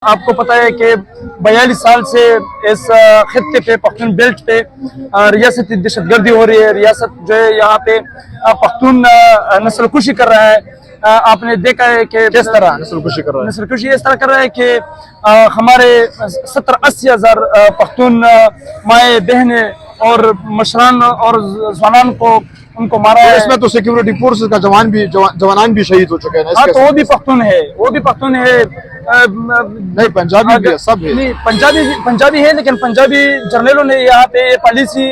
آپ کو پتہ ہے کہ 42 سال سے اس خطے پہ پختون بیلٹ پہ ریاستی دہشت گردی ہو رہی ہے. ریاست جو ہے یہاں پہ پختون نسل کشی کر رہا ہے. آپ نے دیکھا ہے کہ کس طرح نسل کشی کر رہا ہے. نسل کشی اس طرح کر رہا ہے کہ ہمارے 70-80 ہزار پختون مائیں بہنیں اور مشران اور جوانان کو ان کو مارا ہے. اس میں تو سیکیورٹی فورسز کا جوانان بھی شہید ہو چکے ہیں. ہاں تو وہ بھی پختون ہے, وہ بھی پختون ہے. نہیں پنجابی بھی ہے, سب ہے. نہیں پنجابی ہے, لیکن پنجابی جرنیلوں نے یہاں پہ پالیسی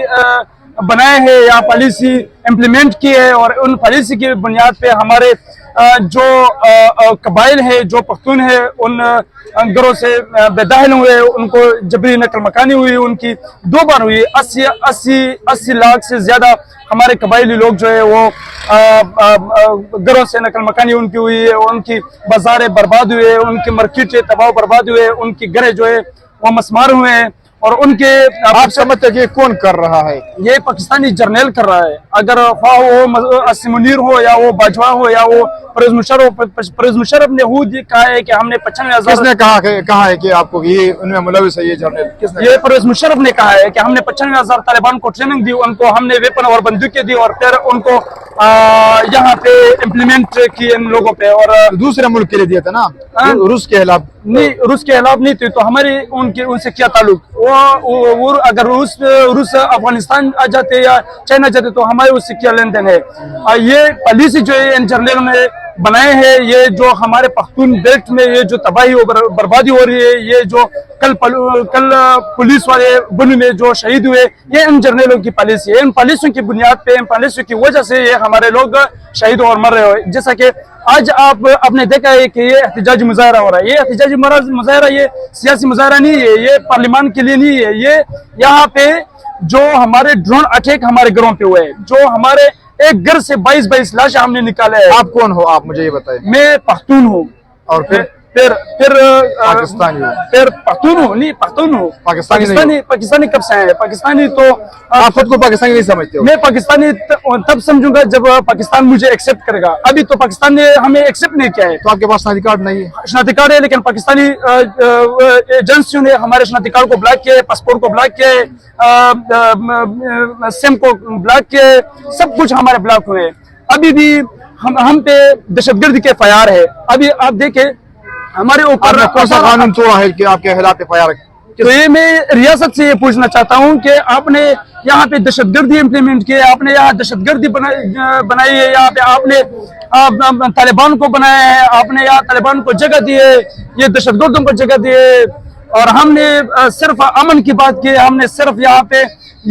بنائے ہیں, یہاں پالیسی امپلیمنٹ کی ہے, اور ان پالیسی کی بنیاد پہ ہمارے جو قبائل ہے, جو پختون ہے, ان گھروں سے بے دخل ہوئے, ان کو جبری نقل مکانی ہوئی, ان کی 2 بار ہوئی. 80 لاکھ سے زیادہ ہمارے قبائلی لوگ جو ہے وہ گھروں سے نقل مکانی ان کی ہوئی ہے, ان کی بازاریں برباد ہوئے, ان کی مارکیٹیں تباہ برباد ہوئے, ان کی گھریں جو ہے وہ مسمار ہوئے ہیں. اور ان کے آپ سمجھتے کہ کون کر رہا ہے؟ یہ پاکستانی جرنیل کر رہا ہے. اگر خواہ وہ عاصم منیر ہو یا وہ باجوہ ہو یا وہ پرویز مشرف نے خود کہا ہے کہ ہم نے 95,000. کس نے کہا ہے کہ آپ کو یہ ان میں ملوث ہے یہ جرنیل؟ یہ پرویز مشرف نے کہا ہے کہ ہم نے 95,000 طالبان کو ٹریننگ دی, ان کو ہم نے ویپن اور بندوقیں دی, اور پھر ان کو یہاں پہ امپلیمنٹ کی ان لوگوں پہ. اور دوسرے ملک کے لیے دیا تھا نا, روس کے خلاف. نہیں, روس کے خلاف نہیں تھی, تو ہماری ان سے کیا تعلق؟ وہ اگر روس افغانستان آ جاتے یا چائنا جاتے تو ہمارے اس سے کیا لین دین ہے؟ یہ پالیسی جو ہے ان جرنیلوں نے بنائے ہیں, یہ جو ہمارے پختون بیلٹ میں یہ جو تباہی و بربادی ہو رہی ہے, یہ جو کل پولیس والے بن میں جو شہید ہوئے, یہ ان جرنیلوں کی پالیسی ہے. ان پالیسیوں کی بنیاد پہ, ان پالیسیوں کی وجہ سے یہ ہمارے لوگ شہید اور مر رہے ہوئے. جیسا کہ آج آپ نے دیکھا ہے کہ یہ احتجاجی مظاہرہ ہو رہا ہے. یہ احتجاجی مظاہرہ یہ سیاسی مظاہرہ نہیں ہے, یہ پارلیمان کے لیے نہیں ہے. یہ یہاں پہ جو ہمارے ڈرون اٹیک ہمارے گھروں پہ ہوئے, جو ہمارے ایک گھر سے 22 لاشیں ہم نے نکالے ہیں. آپ کون ہو؟ آپ مجھے یہ بتائیں. میں پختون ہوں. اور پھر پاکستانی ہوں. پھر پختون ہوں, نہیں پختون ہوں. پاکستانی کب سے آئے ہیں؟ پاکستانی تو آپ خود کو پاکستانی نہیں سمجھتے ہو؟ میں پاکستانی تب سمجھوں گا جب پاکستان مجھے ایکسپٹ کرے گا. ابھی تو پاکستان نے ہمیں ایکسپٹ نہیں کیا ہے. تو آپ کے پاس شناختی کارڈ نہیں ہے؟ شناختی کارڈ ہے, لیکن پاکستانی ایجنسیوں نے ہمارے شناختی کارڈ کو بلاک کیا ہے, پاسپورٹ کو بلاک کیا ہے, سم کو بلاک کیا ہے, سب کچھ ہمارے بلاک ہوئے. ابھی بھی ہم پہ دہشت گردی کے FIR ہے. ابھی آپ دیکھیں ہمارے اوپر کون سا قانون توڑا ہے کہ آپ کے خلاف FIR؟ تو یہ میں ریاست سے یہ پوچھنا چاہتا ہوں کہ آپ نے یہاں پہ دہشت گردی امپلیمنٹ کی ہے, آپ نے یہاں دہشت گردی بنائی ہے, یہاں پہ آپ نے طالبان کو بنایا ہے, آپ نے یہاں طالبان کو جگہ دی ہے, یہ دہشت گردوں کو جگہ دی ہے. اور ہم نے صرف امن کی بات کی, ہم نے صرف یہاں پہ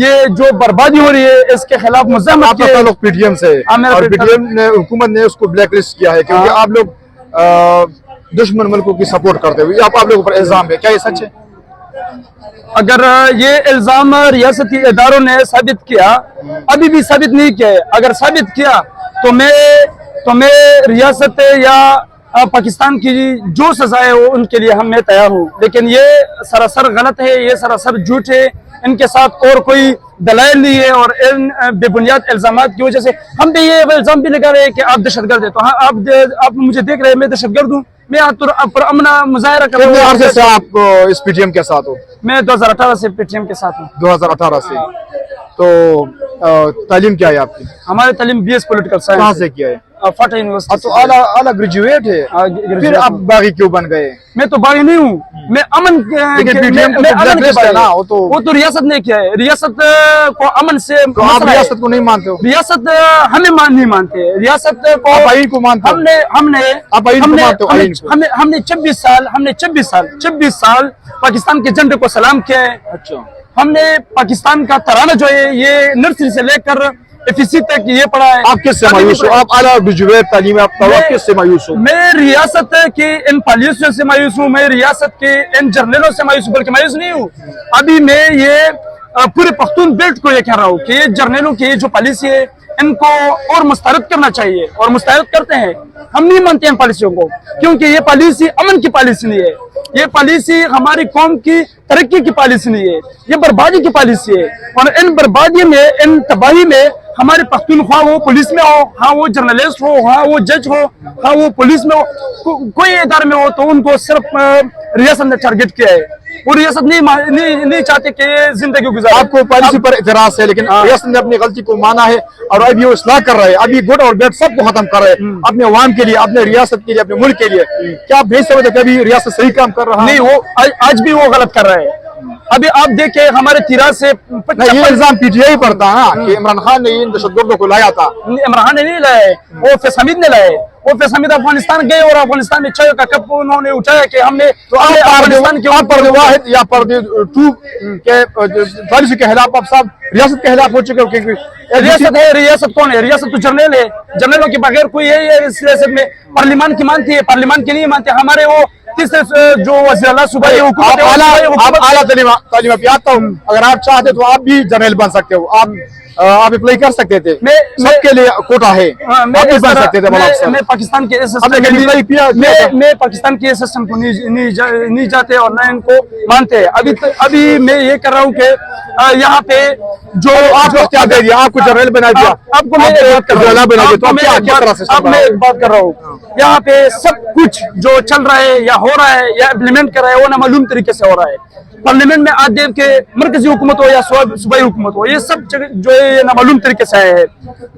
یہ جو بربادی ہو رہی ہے اس کے خلاف مزاحمت کی. آپ کا تعلق PTM سے ہے, اور PTM نے حکومت نے اس کو بلیک لسٹ کیا ہے کیونکہ آپ لوگ دشمن ملکوں کی سپورٹ کرتے ہوئے. آپ لوگوں پر الزام ہے, کیا یہ سچ ہے؟ اگر یہ الزام ریاستی اداروں نے ثابت کیا, ابھی بھی ثابت نہیں کیا ہے, اگر ثابت کیا تو میں ریاست یا پاکستان کی جو سزا ہے وہ ان کے لیے میں تیار ہوں. لیکن یہ سراسر غلط ہے, یہ سراسر جھوٹ ہے. ان کے ساتھ اور کوئی دلائل نہیں ہے, اور ان بے بنیاد الزامات کی وجہ سے ہم پہ یہ الزام بھی لگا رہے ہیں کہ آپ دہشت گرد ہیں. تو ہاں آپ مجھے دیکھ رہے ہیں, میں دہشت گرد ہوں. میں پرامن مظاہرہ کر رہا ہوں. سے آپ اس PTM کے ساتھ ہو؟ میں 2018 سے PTM کے ساتھ ہوں. 2018 سے. تو تعلیم کیا ہے آپ کی؟ ہماری تعلیم BS پولیٹیکل سائنس. کہاں سے کیا ہے؟ FATA university. تو اعلیٰ گریجویٹ ہے, پھر آپ باغی کیوں بن گئے؟ میں تو باغی نہیں ہوں, میں امن وہ تو ریاست نے کیا ہے. ریاست کو امن سے آپ ریاست کو نہیں مانتے ہو؟ ریاست ہمیں نہیں مانتے. ریاست کو آئین کو مانتے ہو؟ ہم نے 26 سال پاکستان کے جھنڈے کو سلام کیا ہے. اچھا. ہم نے پاکستان کا ترانہ جو ہے یہ نرسری سے لے کر FEC تک یہ پڑھا ہے. آپ کس سے مایوس ہو؟ آپ اعلیٰ گریجویٹ تعلیم یافتہ کس سے مایوس ہو؟ میں ریاست کی ان پالیسیوں سے مایوس ہوں, میں ریاست کے ان جرنیلوں سے مایوس ہوں, بلکہ مایوس نہیں ہوں. ابھی میں یہ پورے پختون بیلٹ کو یہ کہہ رہا ہوں کہ یہ جرنیلوں کی جو پالیسی ہے ان کو اور مسترد کرنا چاہیے, اور مسترد کرتے ہیں. ہم نہیں مانتے ان پالیسیوں کو, کیونکہ یہ پالیسی امن کی پالیسی نہیں ہے, یہ پالیسی ہماری قوم کی ترقی کی پالیسی نہیں ہے, یہ بربادی کی پالیسی ہے. اور ان بربادی میں, ان تباہی میں ہمارے پختونخوا وہ پولیس میں ہو, ہاں وہ جرنلسٹ ہو, ہاں وہ جج ہو, ہاں وہ پولیس میں ہو, کوئی ادارے میں ہو, تو ان کو صرف रियासत ने टारगेट किया है। वो रियासत नहीं चाहते कि ये जिंदगी गुजारे। आपको पॉलिसी पर इतराज है, लेकिन रियासत ने अपनी गलती को माना है और अब ये इस्लाह कर रहे हैं, अब ये गुड और बैड सबको खत्म कर रहे हैं अपने अवाम के लिए, अपने रियासत के लिए, अपने मुल्क के लिए। क्या आप नहीं समझते कि अभी रियासत सही काम कर रहा है? नहीं, वो आज भी वो गलत कर रहा है। अभी आप देखे हमारे तिराज से ये इल्जाम पीटीआई पर था कि इमरान खान ने इन दहशतगर्दों को लाया था। इमरान खान ने नहीं लाए, वो फैज हमीद ने लाए। वो फैज हमीद अफगानिस्तान गए और अफगानिस्तान में चाय का कप उन्होंने उठाया कि हमने तो अफगानिस्तान के पर्दे वाहिद या पर्दे टू के पॉलिसी के खिलाफ आप साहब रियासत के खिलाफ हो चुके हो? क्योंकि रियासत है, रियासत कौन है? रियासत तो जर्नल है, जर्नलों के बगैर कोई है इस रियासत में? पार्लियामान की मानती है, पार्लियामान की नहीं मानते। हमारे वो तीसरे जो वज़ीर-ए-आला सूबाई हुकूमत है, आप आला तालीम याफ्ता हो, अगर आप चाहते तो आप भी जर्नल बन सकते हो, आप अप्लाई कर सकते थे, सबके लिए कोटा है, आप भी बन सकते थे। मैं पाकिस्तान के मैं पाकिस्तान के सिस्टम को नहीं जाते और न इनको मानते हैं। अभी मैं ये कर रहा हूँ कि यहाँ पे जो आपको क्या दे दिया, आपको जर्नल बना दिया, आपको मैं एक बात कर रहा हूँ, एक बात कर रहा हूँ, यहाँ पे सब कुछ जो चल रहा है या हो रहा है या इम्प्लीमेंट कर रहा है वो नामालूम तरीके से हो रहा है। पार्लियामेंट में आज देव के मरकजी हुकूमत हो या सूबाई हुकूमत हो, ये सब जो है ये नामालूम तरीके से आए हैं।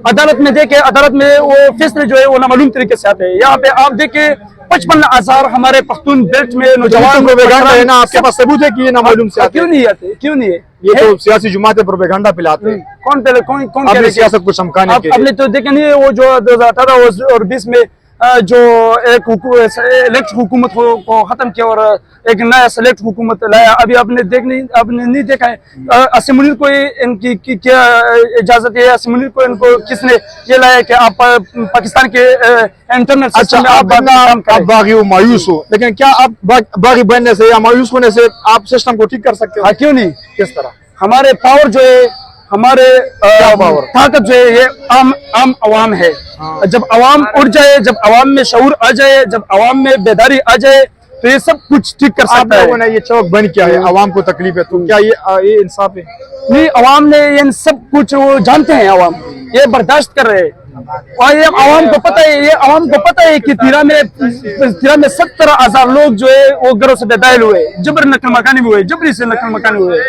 अदालत में देखे, अदालत में वो फैसले जो है वो नामालूम तरीके से आते हैं। यहाँ पे आप देखे 55,000 हमारे पख्तून बेल्ट में नौजवान है ना, आपके पास सबूत है कि ये नामालूम से क्यों नहीं आते? क्यों नहीं है? ये तो सियासी जुमाते प्रोपेगेंडा पिलाते हैं। कौन कह रहे सियासत को चमकाने के लिए? आपने तो देखे नहीं है वो जो 2018 और 20 में जो एक इलेक्ट हुकूमत को खत्म किया और एक नया सेलेक्ट हुकूमत लाया। अभी आपने नहीं देखा है असेंबली को इनकी क्या इजाजत है? असेंबली को इनको किसने ये लाया कि आप पाकिस्तान के इंटरनेट सिस्टम में आप बागी हो, मायूस हो, लेकिन क्या आप बागी बनने से या मायूस होने से आप सिस्टम को ठीक कर सकते हो? क्यों नहीं? किस तरह? हमारे पावर जो है, हमारे ताकत जो है ये आम अवाम है। जब अवाम उठ जाए, जब अवाम में शऊर आ जाए, जब अवाम में बेदारी आ जाए तो ये सब कुछ ठीक कर सकता है। आप लोगों ने ये चौक बंद किया है, अवाम को तकलीफ है, तो क्या ये इंसाफ है? नहीं, अवाम ने ये सब कुछ वो जानते हैं, अवाम ये बर्दाश्त कर रहे हैं। और ये अवाम को पता है, ये अवाम को पता है कि तिरा में 70,000 लोग जो है वो घरों से बेदखल हुए, जबर नकल मकानी हुए, जबरी से नकल मकानी हुए,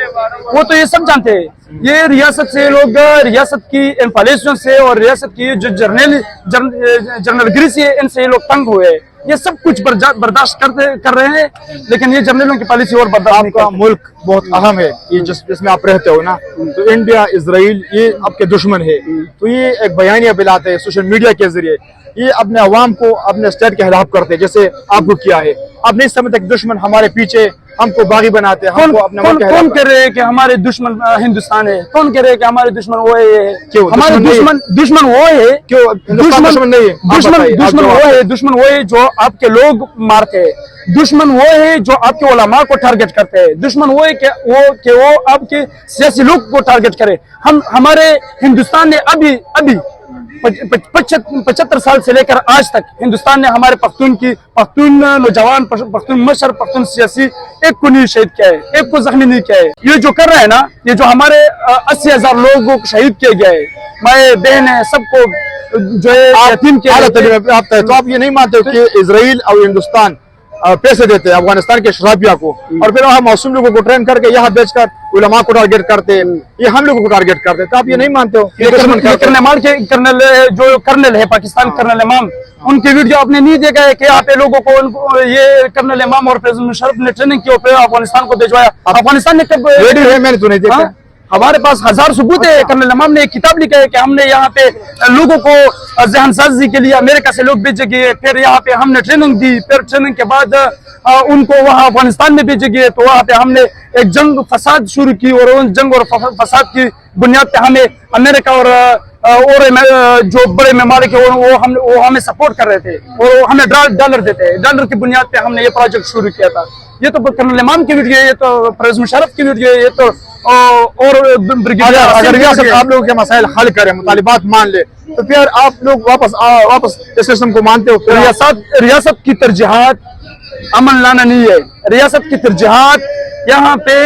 वो तो ये सब जानते हैं। ये रियासत से लोग, रियासत की इन पॉलिसियों से और रियासत की जो जर्नलगिरी से इनसे ये लोग तंग हुए। ये सब कुछ बर्दाश्त कर रहे हैं, लेकिन ये जर्नलों की पॉलिसी और बर्दाश्त नहीं करते। मुल्क बहुत अहम है, ये जिसमें आप रहते हो ना, तो इंडिया इजराइल ये आपके दुश्मन है, तो ये एक बयानिया बिलाते हैं सोशल मीडिया के जरिए, ये अपने अवाम को अपने स्टेट के खिलाफ करते हैं, जैसे आपको किया है। आप नहीं समझते कि दुश्मन हमारे पीछे हमको बागी बनाते हैं, हमको अपने कौन कह रहे हैं कि हमारे दुश्मन हिंदुस्तान है? कौन कह रहे हैं कि हमारे दुश्मन वो है? क्यों हमारे दुश्मन वो है? क्यों दुश्मन नहीं है? दुश्मन वो है जो आपके लोग मारते हैं। दुश्मन वो है जो आपके उलमा को टारगेट करते हैं। दुश्मन वो है कि वो आपके सियासी लोग को टारगेट करे। हमारे हिंदुस्तान ने अभी 75 साल से लेकर आज तक हिंदुस्तान ने हमारे पख्तून नौजवान, पख्तून मशर, पख्तून सियासी एक को नहीं शहीद किया है, एक को जख्मी नहीं किया है। ये जो कर रहा है ना, ये जो हमारे 80,000 लोगों को शहीद किया गया है, माए बहन है, सबको जो है यतीम किया। तो आप ये नहीं मानते कि इजराइल और हिंदुस्तान पैसे देते हैं अफगानिस्तान के शराबिया को, और फिर वहाँ मासूम लोगों को ट्रेन करके यहाँ बेचकर उलमा को टारगेट करते हैं, ये हम लोगों को टारगेट करते हैं? तो आप ये नहीं मानते हो? जो कर्नल है पाकिस्तान, कर्नल इमाम, उनकी वीडियो आपने नहीं देखा है कि यहाँ पे लोगों को ये कर्नल इमाम और प्रेसिडेंट मुशर्रफ ने ट्रेनिंग की और अफगानिस्तान को भिजवाया? अफगानिस्तान ने कब? मैंने तो नहीं देखा। हमारे पास 1000 सबूत है। कर्नल इमाम ने एक किताब लिखा है कि हमने यहाँ पे लोगों को जहनसाजी के लिए अमेरिका से लोग भेजे गए, फिर यहाँ पे हमने ट्रेनिंग दी, फिर ट्रेनिंग के बाद उनको वहाँ अफगानिस्तान में भेजे गए, तो वहाँ पे हमने एक जंग फसाद शुरू की और उन जंग और फसाद की बुनियाद पे हमें अमेरिका और जो बड़े ममालिक है वो हमें सपोर्ट कर रहे थे और हमें डॉलर देते हैं। डॉलर की बुनियाद पे हमने ये प्रोजेक्ट शुरू किया था। ये तो कर्नल इमाम की वीडियो है, ये तो परवेज मुशर्रफ की वीडियो है, ये तो और अगर रियासत आप लोगों के मसाइल हल करे, मुतालिबात मान ले, तो फिर आप लोग वापस इस सिस्टम को मानते हो? रियासत की तरजीहात अमन लाना नहीं है। रियासत की तरजीहात यहाँ पे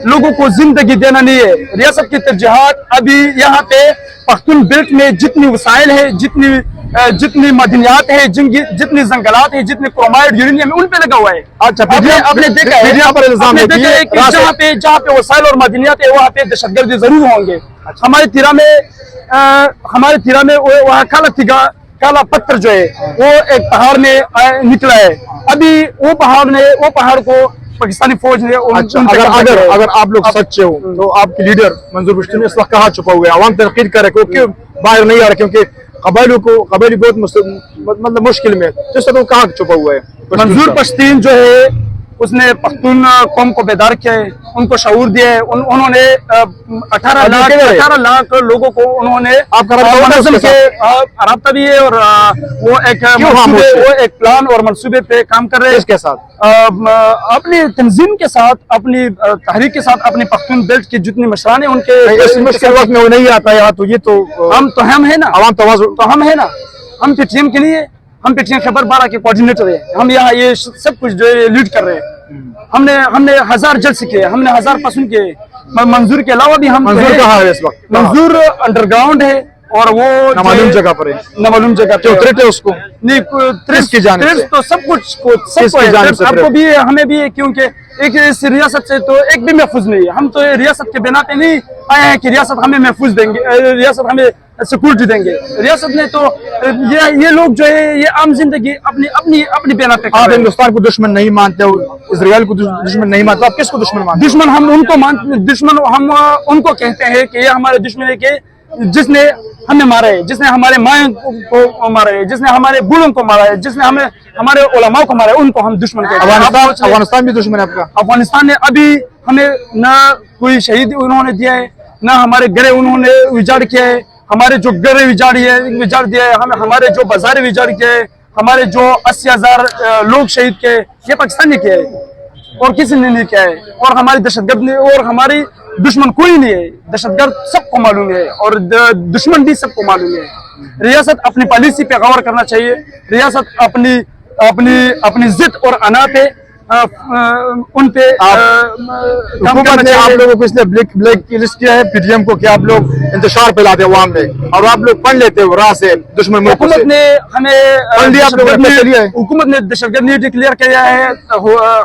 लोगों को जिंदगी देना नहीं है। रियासत की तरजीहात अभी यहाँ पे पख्तून बेल्ट में जितनी वसाइल है, जितनी मदनियात है, जितनी जंगलात है, जितने क्रोमाइड यूरेनियम है, उन पे लगा हुआ है। अच्छा, आपने देखा है कि जहाँ पे वसाइल और मदनियात है वहाँ पे दहशतगर्द जरूर होंगे। हमारे तिरा में वहाँ काला पत्थर जो है वो एक पहाड़ में निकला है। अभी वो पहाड़ को पाकिस्तानी फौज ने अच्छा, अगर आप लोग सच्चे हो तो आपके लीडर मंजूर पश्तून इस वक्त कहाँ छुपा हुआ है? आवाम तनकीद करे क्योंकि बाहर नहीं आ रहा, क्योंकि कबायली बहुत मतलब मुश्किल में, तो इस वक्त वो कहाँ छुपा हुआ है? मंजूर पश्तून जो है उसने पख्तून कौम को बेदार किया है, उनको शऊर दिया है। उन्होंने 18 लाख लोगों को उन्होंने राब्ता भी है, और वो एक प्लान और मंसूबे पे काम कर रहे हैं। इसके साथ अपनी तंजीम के साथ, अपनी तहरीक के साथ, अपनी पख्तून बेल्ट की जितनी मशरान है उनके मुश्किल वक्त में वो नहीं आता है। तो ये तो हम है ना, आवाम तो हम है ना, हम पीटीएम के लिए, हम पीटीएम खैबर 12 के कोऑर्डिनेटर है। हम यहाँ ये सब कुछ जो है लीड कर रहे हैं। हमने 1000 जलसे किए, हमने 1000 पसंद किए। मंजूर के अलावा भी हम मंजूर कहाँ है इस वक्त? मंजूर अंडरग्राउंड है और वो नामालूम जगह पर है। नामालूम जगह जो थ्रेट है उसको नहीं, थ्रेट तो सब कुछ है, आपको भी है, हमें भी है, क्योंकि एक इस रियासत से तो एक भी महफूज नहीं है। हम तो रियासत के बिना पे नहीं आए हैं कि रियासत हमें महफूज देंगे, रियासत हमें सिक्योरिटी देंगे। रियासत ने तो ये लोग जो है ये आम जिंदगी अपनी बिना पे। आप हिंदुस्तान को दुश्मन नहीं मानते हो, इजराइल को दुश्मन नहीं मानते, आप किसको दुश्मन मानते हो? दुश्मन हम उनको मानते, दुश्मन हम उनको कहते हैं कि ये हमारे दुश्मन है कि जिसने हमें मारा है, जिसने हमारे माँ को मारा है, जिसने हमारे बूढ़ों को मारा है, जिसने हमारे उलमाओं को मारा है, उनको हम दुश्मन कहते हैं। अफगानिस्तान भी दुश्मन है आपका? अफगानिस्तान ने अभी हमें न कोई शहीद उन्होंने दिया है, न हमारे घरे उन्होंने उजाड़ किया है। हमारे जो घरे उजाड़ दिया है, हमारे जो बाजार उजाड़ किया है, हमारे जो 80,000 लोग शहीद किए, ये पाकिस्तान ने किया है और किसी ने नहीं किया है। और हमारी दहशतगर्द ने, और हमारी दुश्मन कोई नहीं है, दहशतगर्द सबको मालूम है और दुश्मन भी सबको मालूम है। रियासत अपनी पॉलिसी पे गौर करना चाहिए। रियासत अपनी जिद और अना पे उन पे हुकूमत ने आप लोगों को इसलिए ब्लैक लिस्ट किया है पीटीएम को कि आप लोग इंतशार फैलाते हैं अवाम में और आप लोग पढ़ लेते हो राह से दुश्मन। हुकूमत ने हमें हुकूमत ने दहशतगर्द नहीं डिक्लेयर किया है।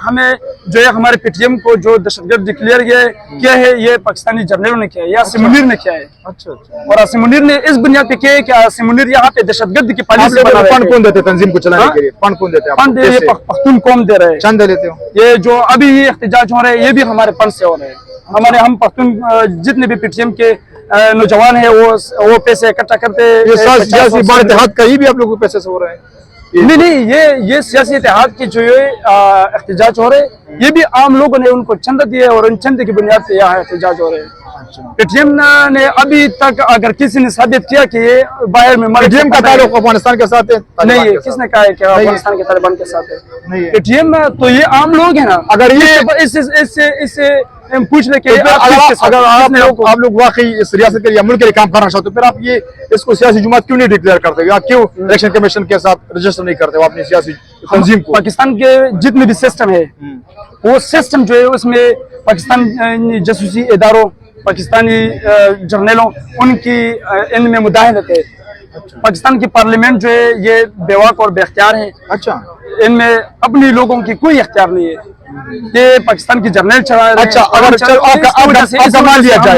हमें जो है हमारे पीटीएम को जो दहशतगर्द डिक्लेयर किया है ये पाकिस्तानी जर्नलों ने किया है या आसिम मुनीर ने किया है। अच्छा। और आसिम मुनीर ने इस बुनियाद पे किया है कि आसिम मुनीर यहाँ पे दहशतगर्द की पॉलिसी बना रहे हैं। फंड कौन देते तंजीम को चलाने के लिए? फंड कौन देते हैं? फंड ये पख्तून कौम दे रहे हैं। चंद लेते हो? ये जो अभी ये एहतजाज हो रहे हैं ये भी हमारे फंड से हो रहे हैं। हम पख्तून जितने भी पीटीएम के नौजवान है वो पैसे इकट्ठा करते हैं। सियासी इत्तेहाद का ही भी आप लोगों को पैसे से हो रहा है? नहीं, ये सियासी इत्तेहाद के जो एहतजाज हो रहे हैं ये भी आम लोगों ने उनको चंदा दिया है और उन चंदे की बुनियाद पे यहाँ एहतजाज हो रहे हैं। पीटीएम ने अभी तक अगर किसी ने साबित किया कि ये बाहर में पीटीएम का ताल्लुक अफगानिस्तान के साथ है? नहीं है। किसने कहा है कि अफगानिस्तान के तालिबान के साथ है? पीटीएम तो ये आम लोग है ना। अगर ये इससे पूछ ले के अगर आप लोग वाकई इस रियासत के लिए मुल्क के लिए काम करना चाहते हो फिर आप ये इसको सियासी जुमात क्यों नहीं डिक्लेयर करते? आप क्यों इलेक्शन कमीशन के साथ रजिस्टर नहीं करते हो अपनी सियासी तंजीम को? पाकिस्तान के जितने भी सिस्टम है वो सिस्टम जो है उसमें पाकिस्तान जासूसी इदारों, पाकिस्तानी जर्नलों उनकी इनमें मुदाहनत है। पाकिस्तान की पार्लियामेंट जो है ये बेवाक और बेख्तियार है। अच्छा। इनमें अपनी लोगों की कोई इख्तियार नहीं है। ये पाकिस्तान की जर्नल चला रहे हैं। अच्छा, अगर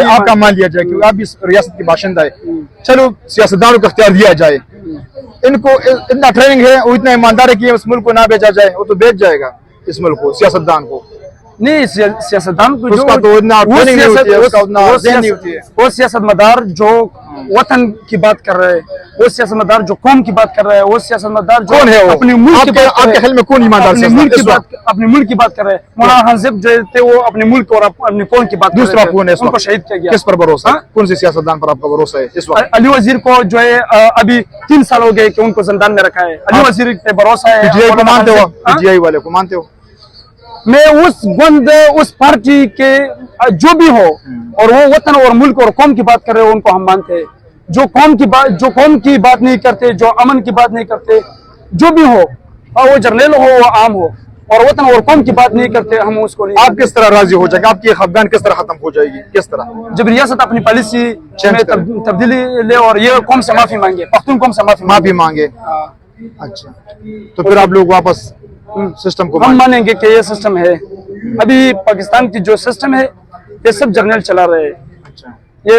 आपका मान लिया जाए क्योंकि आप इस रियासत के बाशिंदा है, चलो सियासतदानों को इख्तियार दिया जाए, इनको इतना ट्रेनिंग है वो इतना ईमानदार है कि इस मुल्क को ना बेचा जाए, वो तो बेच जाएगा इस मुल्क को सियासतदान को। नहीं, सियासतदान को उसका तो इतना ट्रेनिंग नहीं होती है, उसका उतना नहीं होती है। वो सियासतमदार जो वतन की बात कर रहे हैं, वो सियासतमदार जो कौम की बात कर रहे हैं, वो सियासतमदार जो कौन है? अपने मुल्क की बात, आपके ख्याल में कौन ईमानदार अपने मुल्क की बात कर रहे हैं? मौलाना हंजिब जो थे वो अपने मुल्क और अपनी कौम की बात। दूसरा कौन है? उनको शहीद किया गया। किस पर भरोसा? कौन से सियासतदान पर आपका भरोसा है इस वक्त? अली वजीर को जो है अभी 3 साल हो गए कि उनको जिंदान में रखा है। अली वजीर पे भरोसा है। पीटीआई को मानते हो? पीटीआई वाले को मानते हो? मैं उस पार्टी के जो भी हो और वो वतन और मुल्क और कौम की बात कर रहे हो उनको हम मानते हैं। जो कौम की बात नहीं करते, जो अमन की बात नहीं करते, जो भी हो, और वो जर्नल हो वो आम हो, اور وطن اور قوم کی بات نہیں کرتے ہم اس کو نہیں. آپ کس طرح راضی ہو جائیں گے؟ آپ کی افغان کس طرح ختم ہو جائے گی؟ کس طرح؟ جب ریاست اپنی پالیسی میں تبدیلی لے اور یہ قوم سے معافی مانگے, پختون قوم سے معافی مانگے. اچھا, تو پھر آپ لوگ واپس سسٹم کو ہم مانیں گے کہ یہ سسٹم ہے. ابھی پاکستان کی جو سسٹم ہے یہ سب جرنل چلا رہے ہیں. یہ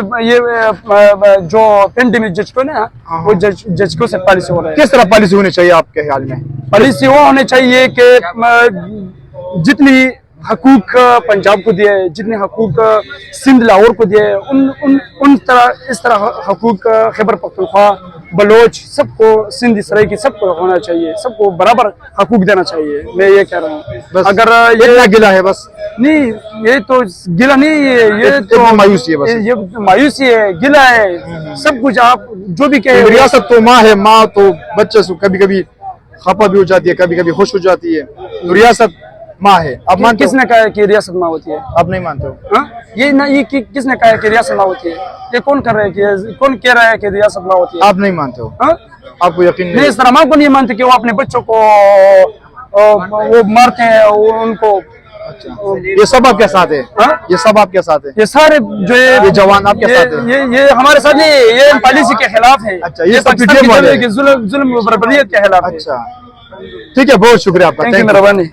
جو پینڈیمک جج کو نا وہ جج کو سے پالیسی ہو رہا ہے. کس طرح پالیسی ہونی چاہیے آپ کے خیال میں؟ پالیسی وہ ہونے چاہیے کہ جتنی حقوق پنجاب کو دیے, جتنے حقوق سندھ لاہور کو دیے, ان طرح اس طرح حقوق خیبر پختونخوا, بلوچ, سب کو, سندھ سرائیکی سب کو ہونا چاہیے, سب کو برابر حقوق دینا چاہیے. میں یہ کہہ رہا ہوں. اگر اتنا گلا ہے بس نہیں, یہ تو گلا نہیں ہے, یہ تو مایوسی ہے, بس یہ مایوسی ہے, گلا ہے سب کچھ. آپ جو بھی کہیں, ریاست تو ماں ہے, ماں تو بچے سے کبھی کبھی خفا بھی ہو جاتی ہے, کبھی کبھی خوش ہو جاتی ہے. تو ریاست ماں ہے. آپ مانتے کس نے کہا کہ ریاست ماں ہوتی ہے؟ آپ نہیں مانتے ہو؟ یہ کس نے کہا ہے کہ ریاست ماں ہوتی ہے؟ یہ کون کر رہا ہے کہ کون کہہ رہا ہے کہ ریاست ماں ہوتی ہے؟ آپ نہیں مانتے ہو؟ آپ کو یقین نہیں, نہیں؟ اس طرح ماں کو نہیں مانتے کہ وہ اپنے بچوں کو وہ مارتے ہیں, ان کو. یہ سب آپ کے ساتھ ہے؟ یہ سب آپ کے ساتھ ہے؟ یہ سارے جو یہ جوان آپ کے ساتھ ہے؟ یہ ہمارے ساتھ نہیں, یہ پالیسی کے خلاف ہے. اچھا, یہ سب پاکستان کی ظلم و بربریت کے خلاف ہے. اچھا, ٹھیک ہے, بہت شکریہ آپ کا. مہربانی.